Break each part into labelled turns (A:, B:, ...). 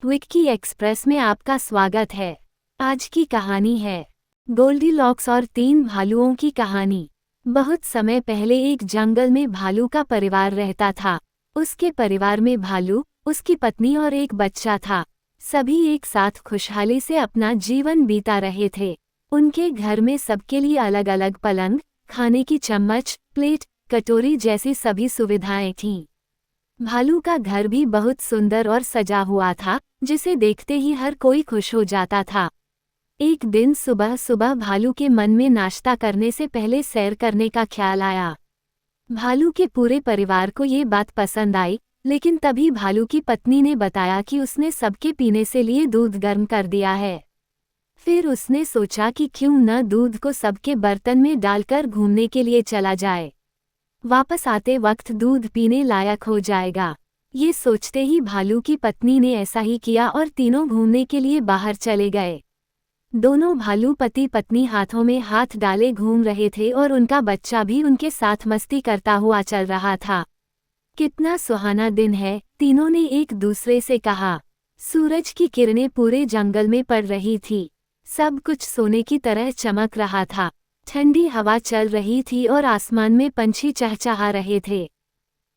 A: Vicky express में आपका स्वागत है। आज की कहानी है गोल्डीलॉक्स और 3 भालुओं की कहानी। बहुत समय पहले एक जंगल में भालू का परिवार रहता था। उसके परिवार में भालू, उसकी पत्नी और एक बच्चा था। सभी एक साथ खुशहाली से अपना जीवन बीता रहे थे। उनके घर में सबके लिए अलग अलग पलंग, खाने की चम्मच, प्लेट, कटोरी जैसी सभी सुविधाएं थीं। भालू का घर भी बहुत सुंदर और सजा हुआ था, जिसे देखते ही हर कोई खुश हो जाता था। एक दिन सुबह सुबह भालू के मन में नाश्ता करने से पहले सैर करने का ख्याल आया। भालू के पूरे परिवार को ये बात पसंद आई, लेकिन तभी भालू की पत्नी ने बताया कि उसने सबके पीने से लिए दूध गर्म कर दिया है। फिर उसने सोचा कि क्यों न दूध को सबके बर्तन में डालकर घूमने के लिए चला जाए। वापस आते वक्त दूध पीने लायक हो जाएगा। ये सोचते ही भालू की पत्नी ने ऐसा ही किया और तीनों घूमने के लिए बाहर चले गए। दोनों भालू पति पत्नी हाथों में हाथ डाले घूम रहे थे और उनका बच्चा भी उनके साथ मस्ती करता हुआ चल रहा था। कितना सुहाना दिन है, तीनों ने एक दूसरे से कहा। सूरज की किरणें पूरे जंगल में पड़ रही थी। सब कुछ सोने की तरह चमक रहा था। ठंडी हवा चल रही थी और आसमान में पंछी चहचहा रहे थे।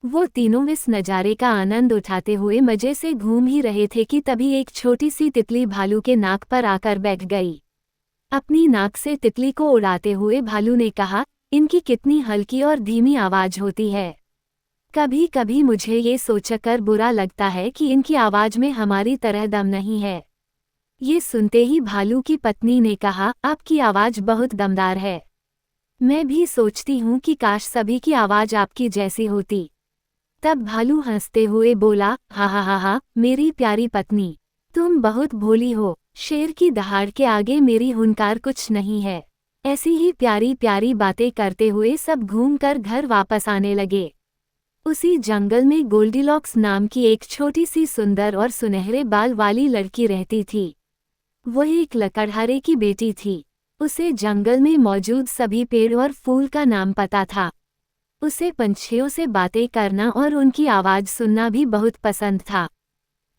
A: वो तीनों इस नज़ारे का आनंद उठाते हुए मजे से घूम ही रहे थे कि तभी एक छोटी सी तितली भालू के नाक पर आकर बैठ गई। अपनी नाक से तितली को उड़ाते हुए भालू ने कहा, इनकी कितनी हल्की और धीमी आवाज होती है। कभी कभी मुझे ये सोचकर बुरा लगता है कि इनकी आवाज में हमारी तरह दम नहीं है। ये सुनते ही भालू की पत्नी ने कहा, आपकी आवाज बहुत दमदार है। मैं भी सोचती हूँ कि काश सभी की आवाज आपकी जैसी होती। तब भालू हंसते हुए बोला, हा हा हा हा, मेरी प्यारी पत्नी, तुम बहुत भोली हो। शेर की दहाड़ के आगे मेरी हुंकार कुछ नहीं है। ऐसी ही प्यारी प्यारी बातें करते हुए सब घूमकर घर वापस आने लगे। उसी जंगल में गोल्डीलॉक्स नाम की एक छोटी सी सुंदर और सुनहरे बाल वाली लड़की रहती थी। वह एक लकड़हारे की बेटी थी। उसे जंगल में मौजूद सभी पेड़ और फूल का नाम पता था। उसे पंछियों से बातें करना और उनकी आवाज़ सुनना भी बहुत पसंद था।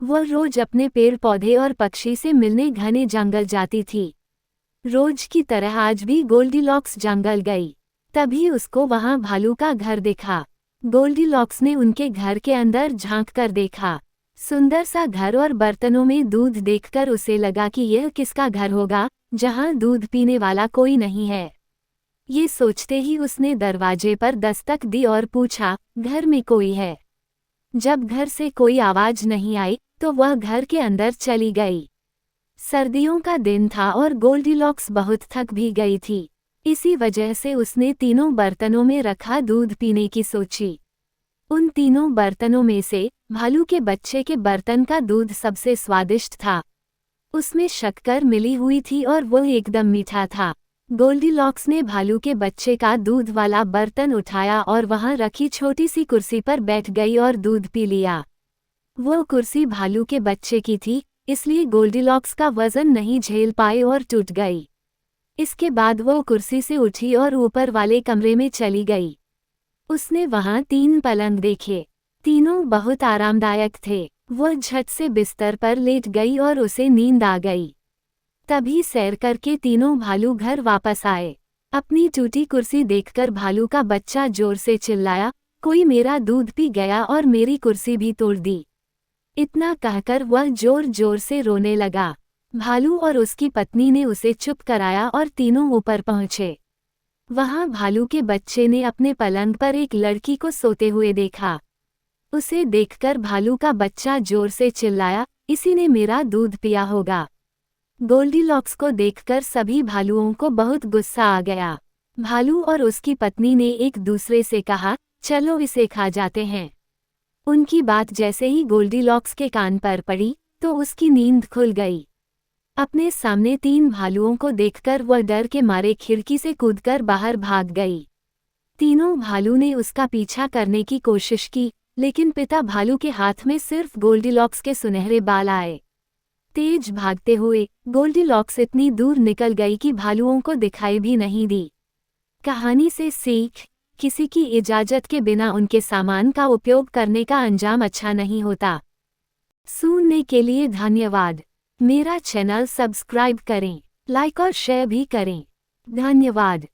A: वह रोज अपने पेड़ पौधे और पक्षी से मिलने घने जंगल जाती थी। रोज की तरह आज भी गोल्डीलॉक्स जंगल गई। तभी उसको वहां भालू का घर दिखा। गोल्डीलॉक्स ने उनके घर के अंदर झांक कर देखा। सुंदर सा घर और बर्तनों में दूध देखकर उसे लगा कि यह किसका घर होगा, जहां दूध पीने वाला कोई नहीं है। ये सोचते ही उसने दरवाजे पर दस्तक दी और पूछा, घर में कोई है? जब घर से कोई आवाज नहीं आई, तो वह घर के अंदर चली गई। सर्दियों का दिन था और गोल्डीलॉक्स बहुत थक भी गई थी। इसी वजह से उसने तीनों बर्तनों में रखा दूध पीने की सोची। उन तीनों बर्तनों में से भालू के बच्चे के बर्तन का दूध सबसे स्वादिष्ट था। उसमें शक्कर मिली हुई थी और वह एकदम मीठा था। गोल्डीलॉक्स ने भालू के बच्चे का दूध वाला बर्तन उठाया और वहां रखी छोटी सी कुर्सी पर बैठ गई और दूध पी लिया। वो कुर्सी भालू के बच्चे की थी, इसलिए गोल्डीलॉक्स का वजन नहीं झेल पाए और टूट गई। इसके बाद वो कुर्सी से उठी और ऊपर वाले कमरे में चली गई। उसने वहां 3 पलंग देखे। तीनों बहुत आरामदायक थे। वह झट से बिस्तर पर लेट गई और उसे नींद आ गई। तभी सैर करके तीनों भालू घर वापस आए। अपनी टूटी कुर्सी देखकर भालू का बच्चा जोर से चिल्लाया, कोई मेरा दूध पी गया और मेरी कुर्सी भी तोड़ दी। इतना कहकर वह जोर जोर से रोने लगा। भालू और उसकी पत्नी ने उसे चुप कराया और तीनों ऊपर पहुंचे। वहां भालू के बच्चे ने अपने पलंग पर एक लड़की को सोते हुए देखा। उसे देखकर भालू का बच्चा जोर से चिल्लाया, इसी ने मेरा दूध पिया होगा। गोल्डीलॉक्स को देखकर सभी भालुओं को बहुत गुस्सा आ गया। भालू और उसकी पत्नी ने एक दूसरे से कहा, चलो इसे खा जाते हैं। उनकी बात जैसे ही गोल्डीलॉक्स के कान पर पड़ी, तो उसकी नींद खुल गई। अपने सामने 3 भालुओं को देखकर वह डर के मारे खिड़की से कूदकर बाहर भाग गई। तीनों भालू ने उसका पीछा करने की कोशिश की, लेकिन पिता भालू के हाथ में सिर्फ गोल्डीलॉक्स के सुनहरे बाल आए। तेज भागते हुए गोल्डीलॉक्स इतनी दूर निकल गई कि भालुओं को दिखाई भी नहीं दी। कहानी से सीख, किसी की इजाजत के बिना उनके सामान का उपयोग करने का अंजाम अच्छा नहीं होता। सुनने के लिए धन्यवाद। मेरा चैनल सब्सक्राइब करें, लाइक और शेयर भी करें। धन्यवाद।